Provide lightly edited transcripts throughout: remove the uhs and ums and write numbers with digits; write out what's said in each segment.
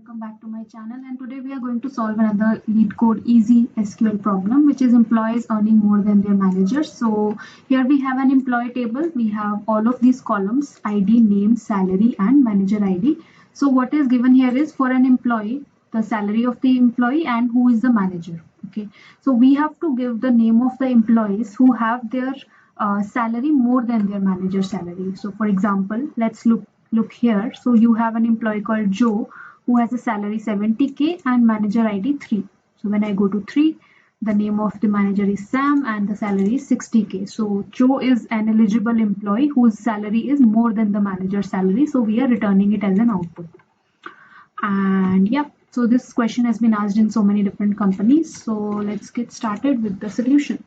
Welcome back to my channel, and today we are going to solve another Leetcode easy SQL problem, which is employees earning more than their managers. So here we have an employee table. We have all of these columns: ID, name, salary, and manager ID. So what is given here is for an employee, the salary of the employee and who is the manager. Okay, so we have to give the name of the employees who have their salary more than their manager salary. So for example, let's look here. So you have an employee called Joe who has a salary 70K and manager ID 3. So when I go to 3, the name of the manager is Sam and the salary is 60K. So Joe is an eligible employee whose salary is more than the manager's salary. So we are returning it as an output. And yeah, so this question has been asked in so many different companies. So let's get started with the solution.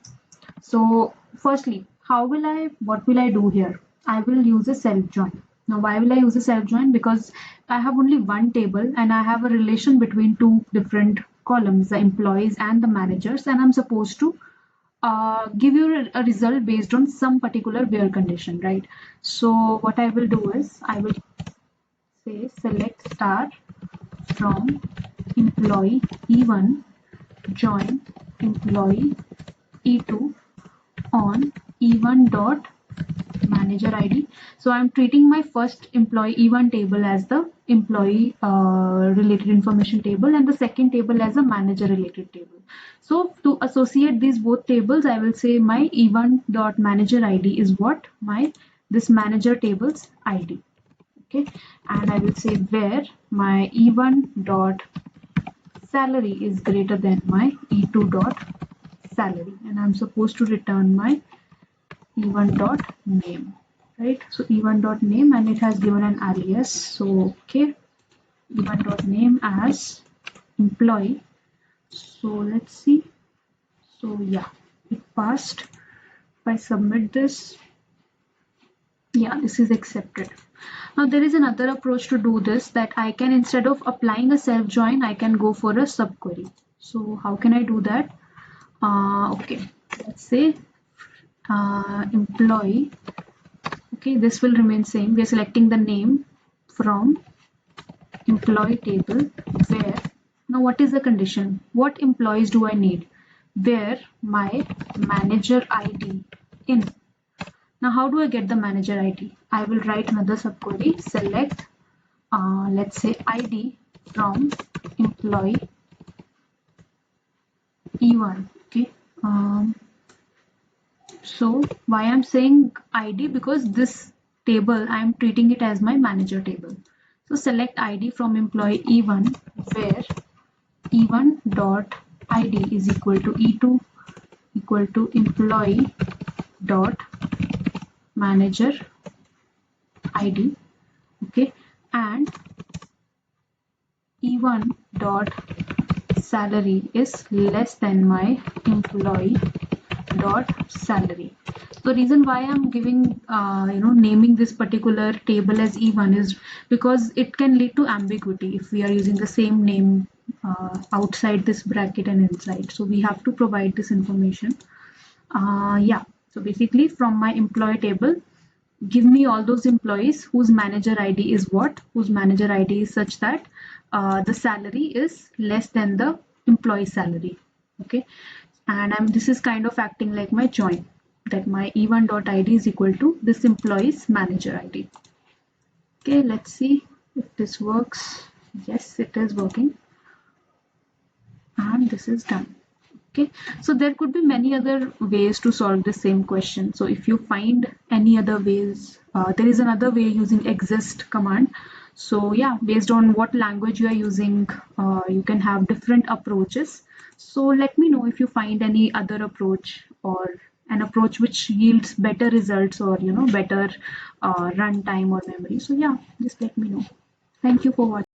So firstly, what will I do here? I will use a self join. Now, why will I use a self join? Because I have only one table and I have a relation between two different columns, the employees and the managers, and I'm supposed to give you a result based on some particular where condition, right? So what I will do is I will say select star from employee E1 join employee E2 on E1 dot manager ID. So I'm treating my first employee E1 table as the employee related information table and the second table as a manager related table. So to associate these both tables, I will say my E1 dot manager ID is what? This manager table's ID. Okay, and I will say where my E1 dot salary is greater than my E2 dot salary, and I'm supposed to return my E1 dot name, right? So E1 dot name, and it has given an alias. So okay, E1 dot name as employee. So let's see. So yeah, it passed. If I submit this, yeah, this is accepted. Now there is another approach to do this, that I can, instead of applying a self join, I can go for a subquery. So how can I do that? Okay, let's say employee. Okay, this will remain same. We are selecting the name from employee table where, now what is the condition? What employees do I need? Where my manager ID in. Now how do I get the manager ID? I will write another subquery, select let's say ID from employee E1. Okay, so why I'm saying ID? Because this table I'm treating it as my manager table. So select ID from employee E1 where E1 dot ID is equal to E2 equal to employee dot manager ID. Okay, and E1 dot salary is less than my employee dot salary. The reason why I'm giving naming this particular table as E1 is because it can lead to ambiguity if we are using the same name outside this bracket and inside. So we have to provide this information. Yeah, so basically from my employee table, give me all those employees whose manager ID is what? Whose manager ID is such that the salary is less than the employee salary. Okay, and this is kind of acting like my join, that my E1 dot ID is equal to this employee's manager ID. Okay, let's see if this works. Yes, it is working, and this is done. Okay, so there could be many other ways to solve the same question. So if you find any other ways, there is another way using exist command. So yeah, based on what language you are using, you can have different approaches. So let me know if you find any other approach or an approach which yields better results or better runtime or memory. So yeah, just let me know. Thank you for watching.